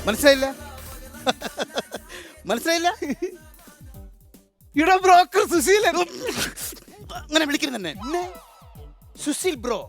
മനസ്സിലായില്ല? മനസ്സിലായില്ല? ഇവിടെ ബ്രോക്കർ സുശീലൻ. അങ്ങനെ വിളിക്കുന്നത് തന്നെ. സുശീൽ ബ്രോ.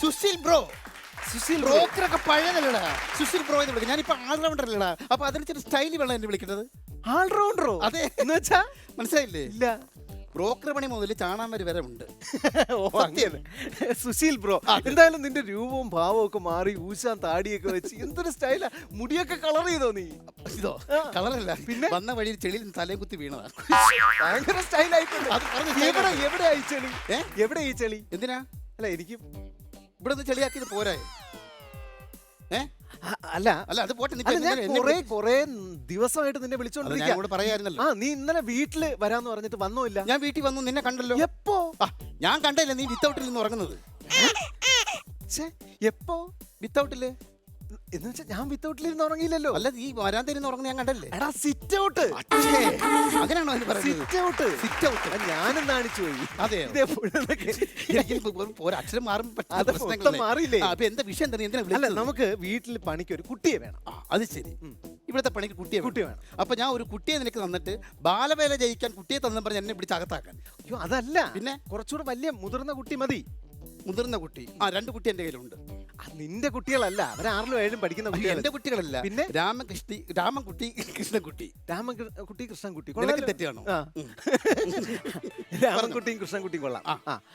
സുശീൽ ബ്രോ. സുശീൽ ബ്രോക്കറൊക്കെ പഴയതല്ലടാ. സുശീൽ ബ്രോ എന്ന് വിളിക്കും. ഞാനിപ്പോ ഓൾറൗണ്ടർ അല്ലടാ. അപ്പൊ അതിനൊരു സ്റ്റൈലി വേണം എന്നെ വിളിക്കുന്നത്. ഓൾറൗണ്ടറോ? അതെ. എന്ന് വെച്ചാ മനസ്സിലായില്ലേ? ഇല്ല. ബ്രോക്കർ പണി മുതൽ ചാണാമരി വരെ ഉണ്ട്. സുശീൽ ബ്രോ, എന്തായാലും നിന്റെ രൂപവും ഭാവവും ഒക്കെ മാറി, ഊശാൻ താടിയൊക്കെ വെച്ച് എന്തൊരു സ്റ്റൈലാ. മുടിയൊക്കെ കളർ ചെയ്തോ നീ? ഇതോ കളറല്ല, പിന്നെ വന്ന വഴിയിൽ ചെളിയിൽ തലയും കുത്തി വീണതാണ്. ഭയങ്കര സ്റ്റൈലായിട്ടുണ്ട്. എവിടെ ഈ ചെളി? എവിടെ ഈ ചെളി? എന്തിനാ? അല്ല എനിക്ക് ഇവിടെ നിന്ന് ചെളിയാക്കിയത് പോരായോ? അല്ല അല്ല അത് പോട്ടെ. കൊറേ ദിവസമായിട്ട് നിന്നെ വിളിച്ചോണ്ടിരിക്കുക. പറയായിരുന്നല്ലോ. നീ ഇന്നലെ വീട്ടില് വരാന്ന് പറഞ്ഞിട്ട് വന്നോയില്ല. ഞാൻ വീട്ടിൽ വന്നു, നിന്നെ കണ്ടല്ലോ. എപ്പോ? ഞാൻ കണ്ടില്ല നീ വിത്തൗട്ടിൽ നിന്ന് ഉറങ്ങുന്നത്. എപ്പോ വിത്തൗട്ടില് എന്ന് വെച്ചാ ഞാൻ വിത്തൗട്ടിലിരുന്ന് ഉറങ്ങിയില്ലല്ലോ. അല്ല നീ വരാന്തിരുന്ന് ഉറങ്ങുന്ന ഞാൻ കണ്ടല്ലേ. എടാ സിറ്റ് ഔട്ട്. അങ്ങനെയാണോ അതിന് പറയുന്നത്? Sit out. സിറ്റ് ഔട്ട് ഞാനും കാണിച്ചു പോയി. അതെ. ഒരക്ഷരം മാറിയില്ലേ? അപ്പൊ എന്താ വിഷയം തന്നെ? അല്ല, നമുക്ക് വീട്ടിൽ പണിക്ക് ഒരു കുട്ടിയെ വേണം. അത് ശരി. ഇവിടുത്തെ പണിക്ക് കുട്ടിയെ വേണം. അപ്പൊ ഞാൻ ഒരു കുട്ടിയെ നിനക്ക് തന്നിട്ട് ബാലവേല ജയിക്കാൻ കുട്ടിയെ തന്നെ പറഞ്ഞ് എന്നെ പിടിച്ച് അകത്താക്കാൻ. അയ്യോ അതല്ല, പിന്നെ കുറച്ചുകൂടെ വലിയ മുതിർന്ന കുട്ടി മതി. മുതിർന്ന കുട്ടി? രണ്ട് കുട്ടി എന്റെ കയ്യിലുണ്ട്. നിന്റെ കുട്ടികളല്ല, അവർ 6ലും 7ലും പഠിക്കുന്ന കുട്ടികൾ. എന്റെ കുട്ടികളല്ല. പിന്നെ രാമൻകുട്ടി കൃഷ്ണൻകുട്ടി. രാമൻകുട്ടി കൃഷ്ണൻകുട്ടി തെറ്റാണോ? രാമൻകുട്ടിയും കൃഷ്ണൻകുട്ടിയും കൊള്ളാം.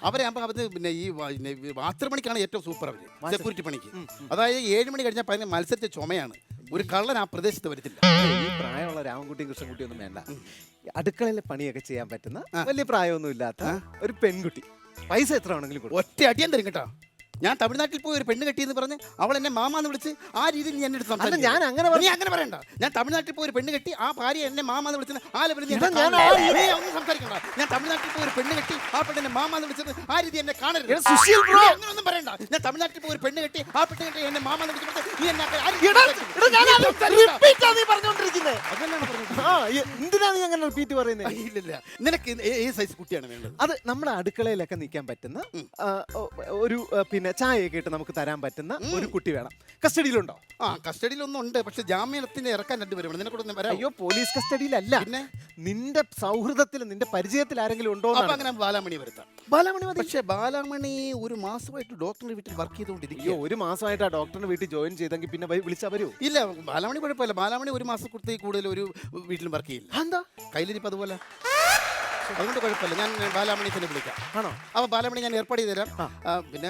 അവരെ പിന്നെ ഈ രാത്രിമണിക്കാണ് ഏറ്റവും സൂപ്പർ. അവര് സെക്യൂരിറ്റി പണിക്ക്. അതായത് 7 മണി കഴിഞ്ഞാൽ പതിനെ മത്സരിച്ച ചുമയാണ്. ഒരു കള്ളൻ ആ പ്രദേശത്ത് വരത്തില്ല. ഈ പ്രായമുള്ള രാമൻകുട്ടിയും കൃഷ്ണൻകുട്ടിയും ഒന്നും വേണ്ട. അടുക്കളയിലെ പണിയൊക്കെ ചെയ്യാൻ പറ്റുന്ന വലിയ പ്രായമൊന്നും ഇല്ലാത്ത ഒരു പെൺകുട്ടി. പൈസ എത്ര വേണമെങ്കിലും കൊടുക്കും. ഒറ്റ അടിയാൻ തരും കേട്ടോ. ഞാൻ തമിഴ്നാട്ടിൽ പോയി ഒരു പെണ്ണ് കെട്ടിയെന്ന് പറഞ്ഞ് അവൾ എന്നെ മാമാന്ന് വിളിച്ച് ആ രീതിയിൽ ഞാൻ എടുത്ത് സംസാരിച്ചു. ഞാൻ അങ്ങനെ പറയണ്ട. ഞാൻ തമിഴ്നാട്ടിൽ പോയി ഒരു പെണ്ണ് കെട്ടി ആ ഭാര്യ എന്നെ മാമാന്ന് വിളിച്ചത് ആ ലെവലിൽ ഒന്നും സംസാരിക്കണ്ട. ഞാൻ തമിഴ്നാട്ടിൽ പോയി ഒരു പെണ്ണ് കെട്ടി ആ പെണ്ണിനെ മാമാന്ന് വിളിച്ചത് ആ രീതി എന്നെ കാണരുത്. അങ്ങനൊന്നും പറയണ്ട. ഞാൻ തമിഴ്നാട്ടിൽ പോയി ഒരു പെണ്ണ് കെട്ടി ആ പെണ്ണ് കെട്ടി എന്നെ മാമാന്ന് വിളിച്ചത് നീ എന്നെ എന്തിനാ നീ അങ്ങനെ റിപ്പീറ്റ് പറയുന്നത്? ഇല്ലില്ല. നിനക്ക് ഏത് സൈസ് കുട്ടിയാണ് വേണ്ടത്? അത് നമ്മുടെ അടുക്കളയിലൊക്കെ നിൽക്കാൻ പറ്റുന്ന ഒരു പിന്നെ ചായയൊക്കെ ഇട്ട് നമുക്ക് തരാൻ പറ്റുന്ന ഒരു കുട്ടി വേണം. കസ്റ്റഡിയിലുണ്ടോ? കസ്റ്റഡിയിലൊന്നും ഉണ്ട്. പക്ഷെ ജാമ്യത്തിന് ഇറക്കാൻ രണ്ടുപേരും. അയ്യോ, പോലീസ് കസ്റ്റഡിയിലല്ല. പിന്നെ നിന്റെ സൗഹൃദത്തിൽ നിന്റെ പരിചയത്തിൽ ആരെങ്കിലും ഉണ്ടോ? അങ്ങനെ ബാലാമണി വരുത്താം. ബാലാമണി മതി. പക്ഷേ ബാലാമണി ഒരു മാസമായിട്ട് ഡോക്ടറിന്റെ വീട്ടിൽ വർക്ക് ചെയ്തുകൊണ്ടിരിക്കും. ഒരു മാസമായിട്ട് ആ ഡോക്ടറിന്റെ വീട്ടിൽ ജോയിൻ ചെയ്തെങ്കിൽ പിന്നെ വിളിച്ചാ വരൂ? ഇല്ല, ബാലാമണി കുഴപ്പമില്ല. ബാലാമണി ഒരു മാസത്തിൽ കൂടുതൽ ഒരു വീട്ടിലും വർക്ക് ചെയ്യില്ല. എന്താ കയ്യിലിരിപ്പ് അതുപോലെ. അതുകൊണ്ട് കുഴപ്പമില്ല. ഞാൻ ബാലാമണി തന്നെ വിളിക്കാം. ആണോ? അപ്പൊ ബാലാമണി ഞാൻ ഏർപ്പാട് ചെയ്ത് തരാം. പിന്നെ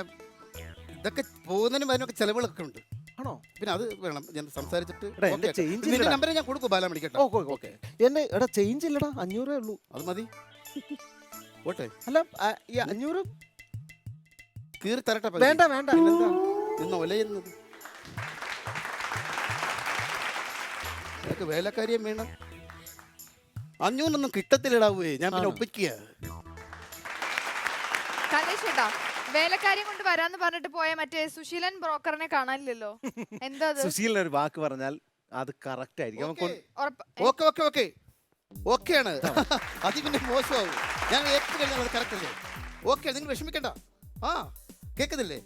ഇതൊക്കെ പോകുന്നതിനും അതിനൊക്കെ ചെലവുകളൊക്കെ ഉണ്ട്. ആണോ? പിന്നെ അത് വേണം. ഞാൻ സംസാരിച്ചിട്ട് നമ്പർ ഞാൻ കൊടുക്കും ബാലാമണിക്ക്. ഓക്കെ. എന്നെ എടാ ചേഞ്ച് ഇല്ലടാ, 500 ഉള്ളൂ. അത് മതി. ഓട്ടെ. അല്ല, ഈ 500 കീറി തരട്ടെ? വേണ്ട വേണ്ട. നിന്ന് ഒലയുന്നത് നിനക്ക് വേലക്കാരിയും വേണം. 500 കിട്ടത്തിലിടാവേ. ഞാൻ പിന്നെ ഒപ്പിക്കുക. വേലക്കാര്യം കൊണ്ട് വരാന്ന് പറഞ്ഞിട്ട് പോയ മറ്റേ സുശീലൻ ബ്രോക്കറിനെ കാണാനില്ലല്ലോ. എന്താ സുശീലൻ ഒരു വാക്ക് പറഞ്ഞാൽ അത് കറക്റ്റ് ആയിരിക്കും. ഓക്കെയാണ്. അത് പിന്നെ മോശമാവും. ഞാൻ ഏറ്റു കഴിഞ്ഞാൽ അത് കറക്റ്റ് അല്ലേ? ഓക്കെ, നിങ്ങൾ വിഷമിക്കണ്ട. കേൾക്കുന്നില്ലേ?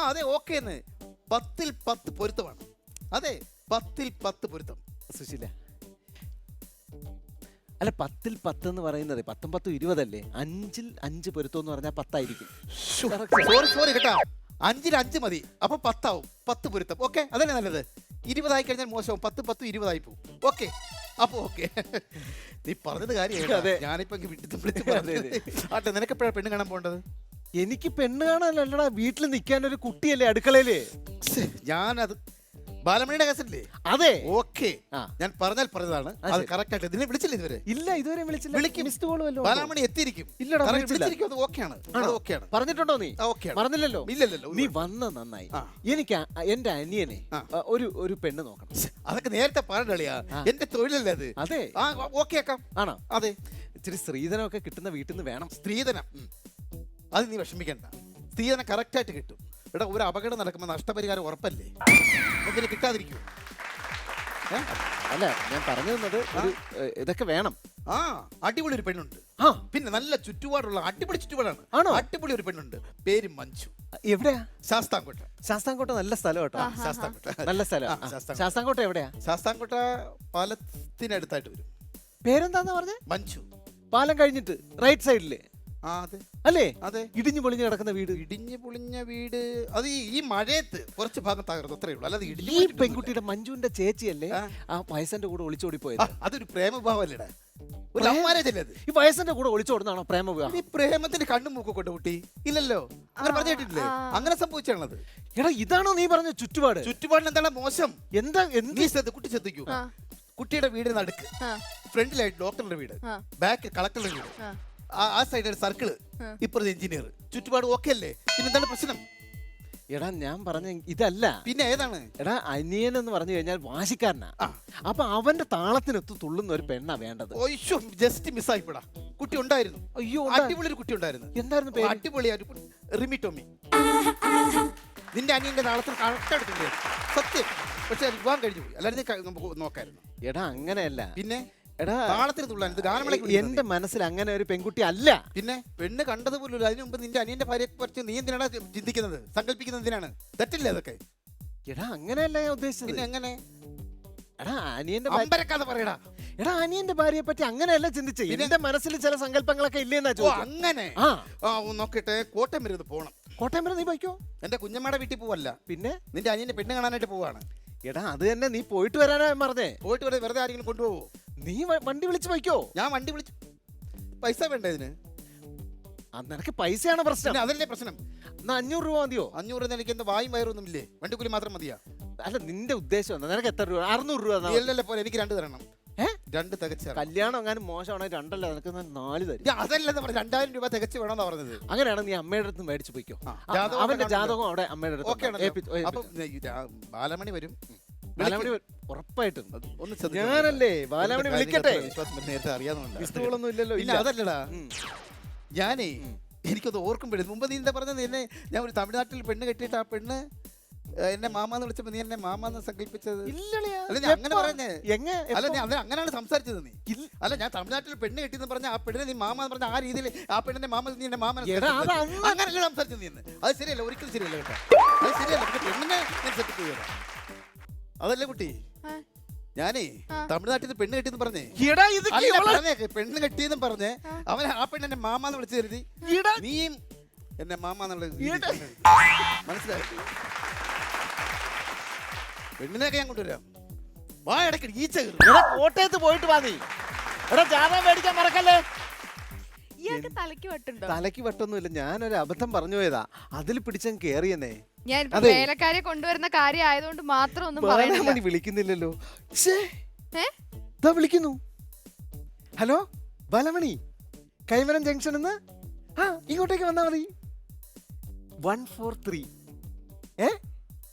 അതെ, ഓക്കെ എന്ന് 10ൽ 10 പൊരുത്തമാണ്. അതെ, 10ൽ 10 പൊരുത്തം. സുശീല, അല്ല 10ൽ 10 എന്ന് പറയുന്നത് 10ഉം 10ഉം 20 അല്ലേ? 5ൽ 5 പൊരുത്തം എന്ന് പറഞ്ഞാൽ 10 ആയിരിക്കും. സോറി കേട്ടാ. 5ൽ 5 മതി. അപ്പൊ 10 ആവും. 10 പൊരുത്തം. ഓക്കെ, അതല്ലേ നല്ലത്. 20 ആയി കഴിഞ്ഞാൽ മോശവും. 10 10 20 ആയി പോകും. ഓക്കെ, അപ്പൊ ഓക്കെ. നീ പറഞ്ഞത് കാര്യമാണ്. ഞാനിപ്പോ വിളിച്ച് നിനക്ക് എപ്പോഴാണ് പെണ്ണ് കാണാൻ പോകേണ്ടത്? എനിക്ക് പെണ്ണ് കാണാനല്ലടാ, വീട്ടിൽ നിൽക്കാൻ ഒരു കുട്ടിയല്ലേ അടുക്കളയില്. ഞാനത് ബാലമണിയുടെ കേസല്ലേ? അതെ. ഓക്കെ, ഞാൻ പറഞ്ഞതാണ്. അത് കറക്റ്റ് ആയിട്ട് ഇതിനെ വിളിച്ചില്ല ഇതുവരെ? ഇല്ല, ഇതുവരെ വിളിച്ചില്ല. ബാലമണി എത്തിയിരിക്കും. പറഞ്ഞിട്ടുണ്ടോ നീ? പറഞ്ഞില്ലല്ലോ. ഇല്ലല്ലോ. നീ വന്ന നന്നായി. എനിക്ക് എന്റെ അനിയനെ ഒരു പെണ്ണ് നോക്കണം. അതൊക്കെ നേരത്തെ പറഞ്ഞില്ല. എന്റെ തൊഴിലല്ലേ അത്? അതെ. ഓക്കെ ആക്കാം. ആണോ? അതെ. ഇച്ചിരി സ്ത്രീധനമൊക്കെ കിട്ടുന്ന വീട്ടിൽ നിന്ന് വേണം. സ്ത്രീധനം അത് നീ വിഷമിക്കണ്ട. സ്ത്രീധനം കറക്റ്റ് ആയിട്ട് കിട്ടും. ഇവിടെ ഒരു അപകടം നടക്കുമ്പോൾ നഷ്ടപരിഹാരം ഉറപ്പല്ലേ? അതിന് കിട്ടാതിരിക്കും. അല്ല, ഞാൻ പറഞ്ഞു തന്നത് ഇതൊക്കെ വേണം. അടിപൊളി ഒരു പെണ്ണുണ്ട്. പിന്നെ നല്ല ചുറ്റുപാടുള്ള അടിപൊളി ചുറ്റുപാടാണ്. അടിപൊളി ഒരു പെണ്ണുണ്ട്. പേര് മഞ്ജു. എവിടെയാ? ശാസ്താംകോട്ട. ശാസ്താംകോട്ട നല്ല സ്ഥലം കേട്ടോ. ശാസ്താംകോട്ട നല്ല സ്ഥലം. ശാസ്താംകോട്ട. ശാസ്താംകോട്ട എവിടെയാ? ശാസ്താംകോട്ട പാലത്തിനടുത്തായിട്ട് വരും. പേരെന്താന്ന് പറഞ്ഞ? മഞ്ചു. പാലം കഴിഞ്ഞിട്ട് റൈറ്റ് സൈഡില് അതെ അല്ലേ? അതെ. ഇടിഞ്ഞു പൊളിഞ്ഞു കിടക്കുന്ന വീട്. ഇടിഞ്ഞു പൊളിഞ്ഞ വീട് അത് ഈ മഴയത്ത് കുറച്ച് ഭാഗം തകർന്നു, അത്രേ ഉള്ളൂ. അല്ലാതെ ഇടിഞ്ഞു ഈ പെൺകുട്ടിയുടെ മഞ്ജുവിന്റെ ചേച്ചിയല്ലേ ആ വയസ്സന്റെ കൂടെ ഒളിച്ചോടി പോയത്? അതൊരു പ്രേമഭാവല്ലേടാ, ഒരു ലവ് മാരേജ് അല്ലേ അത്? ഈ വയസ്സന്റെ കൂടെ ഒളിച്ചോടുന്നാണോ പ്രേമ വിവാഹം? ഈ പ്രേമത്തിന് കണ്ണും മൂക്കും കൊണ്ട് കുട്ടി ഇല്ലല്ലോ, അങ്ങനെ പറഞ്ഞു കേട്ടിട്ടില്ലേ? അങ്ങനെ സംഭവിച്ചാണത്. എടാ ഇതാണോ നീ പറഞ്ഞ ചുറ്റുപാട്? ചുറ്റുപാടിന് എന്താണ് മോശം? എന്താ എന്ത്? നീ കുട്ടി ശ്രദ്ധിക്കൂ. കുട്ടിയുടെ വീടിന് നടുക്ക് ഫ്രണ്ടിലായിട്ട് ഡോക്ടറുടെ വീട്, ബാക്ക് കളക്ടറുടെ വീട്, ആ സൈഡിൽ സർക്കിള്, ഇപ്പുറത്തെ എഞ്ചിനീയർ. ചുറ്റുപാട് ഓക്കെ അല്ലേ? പിന്നെ എന്താണ് പ്രശ്നം? എടാ ഞാൻ പറഞ്ഞ ഇതല്ല. പിന്നെ ഏതാണ്? എടാ അനിയൻ എന്ന് പറഞ്ഞു കഴിഞ്ഞാൽ വാശിക്കാരനാ. അപ്പൊ അവന്റെ താളത്തിനൊത്ത് തുള്ളുന്ന ഒരു പെണ്ണാ വേണ്ടത്. ജസ്റ്റ് മിസ്സായിപ്പോടാ. കുട്ടി ഉണ്ടായിരുന്നു. അയ്യോ, അടിപൊളി ഒരു കുട്ടി ഉണ്ടായിരുന്നു. എന്തായിരുന്നു പേര്? അടിപൊളിയായിട്ട് റിമി ടോമി. നിന്റെ അനിയന്റെ താളത്തിൽ കറക്റ്റ് എടുത്തില്ലേ? സത്യം. പക്ഷെ വിവാഹം കഴിഞ്ഞു പോയി, അല്ലാതെ നമുക്ക് നോക്കായിരുന്നു. എടാ അങ്ങനെയല്ല. പിന്നെ എടാ താളത്തിന് തുള്ളാൻ എന്റെ മനസ്സിൽ അങ്ങനെ ഒരു പെൺകുട്ടി അല്ല. പിന്നെ പെണ്ണ് കണ്ടതുപോലും അതിനു മുമ്പ് നിന്റെ അനിയന്റെ ഭാര്യയെ കുറിച്ച് നീ എന്തിനാണ് ചിന്തിക്കുന്നത്, സങ്കല്പിക്കുന്നത് എന്തിനാണ്? തെറ്റില്ലേ അതൊക്കെ? എടാ അങ്ങനെയല്ല ഞാൻ ഉദ്ദേശിച്ചത്. പിന്നെ എങ്ങനെ? എടാ അനിയന്റെ അമ്പരക്കാതെ പറയടാ. എടാ അനിയന്റെ ഭാര്യയെ പറ്റി അങ്ങനെയല്ല ചിന്തിച്ചേ. എന്റെ മനസ്സിൽ ചില സങ്കല്പങ്ങളൊക്കെ ഇല്ലേന്നാ ചോദിച്ചത്. അങ്ങനെ നോക്കിട്ടെ. കോട്ടയം വരെ പോണം. കോട്ടയം വരെ നീ പോയിക്കോ. എന്റെ കുഞ്ഞമ്മയുടെ വീട്ടിൽ പോവല്ല, പിന്നെ നിന്റെ അനിയന്റെ പെണ്ണ് കാണാനായിട്ട് പോവാണ്. എടാ അത് തന്നെ, നീ പോയിട്ട് വരാനാ പറഞ്ഞേ. പോയിട്ട് വരെ വെറുതെ ആരെങ്കിലും കൊണ്ടുപോകോ? നീ വണ്ടി വിളിച്ച് പോയിക്കോ. ഞാൻ വണ്ടി വിളിച്ച് പൈസ വേണ്ടേ ഇതിന്? നിനക്ക് പൈസയാണ് പ്രശ്നം. അതല്ലേ പ്രശ്നം. 500 രൂപ മതിയോ? 500 എനിക്ക് എന്താ വായും വയറൊന്നും ഇല്ലേ? വണ്ടിക്കൂലി മാത്രം മതിയാ? അല്ല നിന്റെ ഉദ്ദേശം എന്താ? നിനക്ക് എത്ര രൂപ? 600 രൂപ. ഇല്ലല്ലേ പോലെ, എനിക്ക് 2 തരണം. 2 തികച്ച. കല്യാണം എങ്ങാനും മോശമാണെങ്കിൽ 2 അല്ല, നിനക്ക് 4 തരും. അതല്ലെന്ന് പറഞ്ഞു, 2000 രൂപ തികച്ച് വേണമെന്നാ പറഞ്ഞത്. അങ്ങനെയാണ് നീ അമ്മയുടെ അടുത്ത് മേടിച്ച് പോയിക്കോ. അവന്റെ ജാതകം അവിടെ അമ്മയുടെ അടുത്ത്. ബാലമണി വരും. ബാലമണി ഉറപ്പായിട്ടും. ഒന്ന് ഞാനല്ലേ ബാലമണി വിളിക്കട്ടെ. നേരത്തെ അറിയാവുന്നുണ്ട്. ഇഷ്ടങ്ങളൊന്നും ഇല്ലല്ലോ. പിന്നെ അതല്ലടാ, ഞാനേ എനിക്കൊന്ന് ഓർക്കുമ്പോഴേ മുമ്പ് നീ എന്താ പറഞ്ഞത്? എന്നെ ഞാൻ ഒരു തമിഴ്നാട്ടിൽ പെണ്ണ് കെട്ടിയിട്ട് ആ പെണ്ണ് എന്നെ മാമാന്ന് വിളിച്ചപ്പോ നീ എന്നെ മാമാന്ന് സങ്കല്പിച്ചത്? അല്ല ഞാൻ അങ്ങനെ പറഞ്ഞേ. അല്ല നീ അങ്ങനെയാണ് സംസാരിച്ചത് നീ. അല്ല ഞാൻ തമിഴ്നാട്ടിൽ പെണ്ണ് കെട്ടിയെന്ന് പറഞ്ഞ ആ പെണ്ണിനെ നീ മാമാന്ന് പറഞ്ഞ ആ രീതിയിൽ ആ പെണ്ണിന്റെ മാമ നീ എന്നെ മാമൻ അങ്ങനെയല്ല സംസാരിച്ചത് നീ. അത് ശരിയല്ല, ഒരിക്കലും ശരിയല്ല കേട്ടോ. അത് ശരിയല്ല. പക്ഷെ പെണ്ണിനെ ഞാൻ സെറ്റ് ചെയ്യണം. അതല്ലേ കുട്ടി, ഞാനേ തമിഴ്നാട്ടിൽ പെണ്ണ് കെട്ടിയെന്ന് പറഞ്ഞേ. പെണ്ണ് കെട്ടിയെന്ന് പറഞ്ഞേ അവൻ ആ പെണ്ണെന്നെ മാമാന്ന് വിളിച്ചു തരുതി. നീയും എന്നെ മാമാന്നുള്ളത് മനസ്സിലായി? പെണ്ണിനെയൊക്കെ ഞാൻ കൊണ്ടുവരാം. വാ ഇടയ്ക്ക് ഈച്ച കോട്ടയത്ത് പോയിട്ട് വാ നീ. എടാ ജാതകം മേടിക്കാൻ മറക്കല്ലേ. ഇയാൾക്ക് തലയ്ക്ക് വെട്ടുണ്ടോ? തലയ്ക്ക് വെട്ടൊന്നുമില്ല, ഞാനൊരു അബദ്ധം പറഞ്ഞു പോയതാ. അതിൽ പിടിച്ചങ്ങ് കേറിയെന്നേ. ഞാൻ വേലക്കാരെ കൊണ്ടുവരുന്ന കാര്യം ആയതുകൊണ്ട് മാത്രം ഒന്നും ബാലമണി വിളിക്കുന്നില്ലല്ലോ. വിളിക്കുന്നു. ഹലോ ബാലമണി, കൈമരം ജംഗ്ഷൻ എന്ന് ഇങ്ങോട്ടേക്ക് വന്നാ മതി. 143.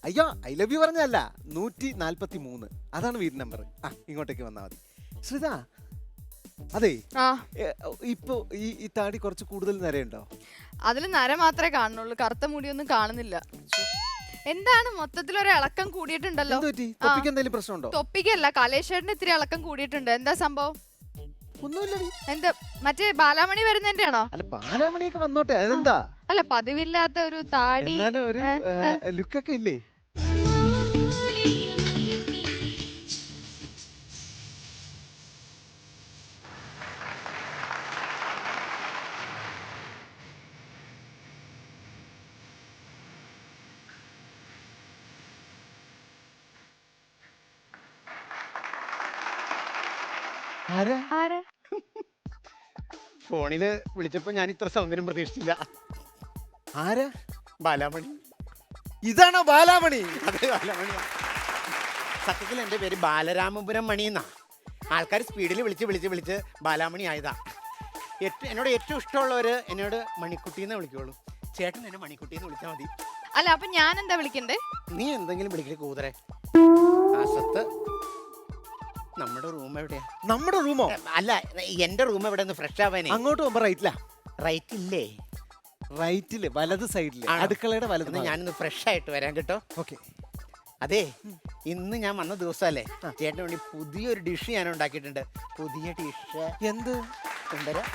അയ്യോ ഐ ലവ് യു പറഞ്ഞല്ല, 143 അതാണ് വീട് നമ്പർ. ഇങ്ങോട്ടേക്ക് വന്നാ മതി. ശ്രിത, അതെ ഇപ്പൊ ഈ താടി കുറച്ച് കൂടുതൽ നരയുണ്ടോ? അതിൽ നര മാത്രമേ കാണുന്നുള്ളൂ, കറുത്ത മുടിയൊന്നും കാണുന്നില്ല. എന്താണ് മൊത്തത്തിൽ ഒരു ഇളക്കം കൂടിയിട്ടുണ്ടല്ലോ? തൊപ്പിക്ക് എന്തെങ്കിലും പ്രശ്നമുണ്ടോ? തൊപ്പിക്കല്ല, കലേഷേട്ടന് ഇത്തിരി ഇളക്കം കൂടിയിട്ടുണ്ട്. എന്താ സംഭവം? ഒന്നുമില്ലടി. എന്താ മറ്റേ ബാലാമണി വരുന്നതിന്റെ ആണോ? അല്ല ബാലാമണിയൊക്കെ വന്നോട്ടെ, അതെന്താ? അല്ല പതിവില്ലാത്ത ഒരു താടി ഒരു ലുക്കൊക്കെ ഇല്ലേ? ഫോണില് വിളിച്ചപ്പോ ഞാൻ ഇത്ര സൗന്ദര്യം പ്രതീക്ഷിച്ചില്ല. ആരാ? ബാലാമണി. ഇതാണോ ബാലാമണി? അതെ ബാലാമണി. സത്യത്തിൽ എൻ്റെ പേര് ബാലരാമപുരം മണി എന്നാ. ആൾക്കാർ സ്പീഡിൽ വിളിച്ച് ബാലാമണി ആയതാ. എന്നോട് ഏറ്റവും ഇഷ്ടമുള്ളവര് എന്നോട് മണിക്കുട്ടിന്ന് വിളിക്കുള്ളൂ. ചേട്ടൻ എന്നെ മണിക്കുട്ടിന്ന് വിളിച്ചാൽ മതി. അല്ല അപ്പൊ ഞാൻ എന്താ വിളിക്കണ്ടേ? നീ എന്തെങ്കിലും വിളിക്കല് കൂതറെ. ആസത്ത്, നമ്മുടെ റൂം എവിടെയാ? നമ്മുടെ റൂമോ? അല്ല എന്റെ റൂം എവിടെ? ഫ്രഷ് ആവാനേ. അങ്ങോട്ട് പോകുമ്പോ റൈറ്റിലാ. റൈറ്റ് ഇല്ലേ? റൈറ്റില് വലത് സൈഡില്, അടുക്കളയുടെ വലത്. ഞാനിന്ന് ഫ്രഷ് ആയിട്ട് വരാം കേട്ടോ. ഓക്കെ. അതെ, ഇന്ന് ഞാൻ വന്ന ദിവസമല്ലേ, ചേട്ടന് വേണ്ടി പുതിയൊരു ഡിഷ് ഞാൻ ഉണ്ടാക്കിയിട്ടുണ്ട്. പുതിയ ഡിഷ്. എന്ത്? കൊണ്ടുവരാം.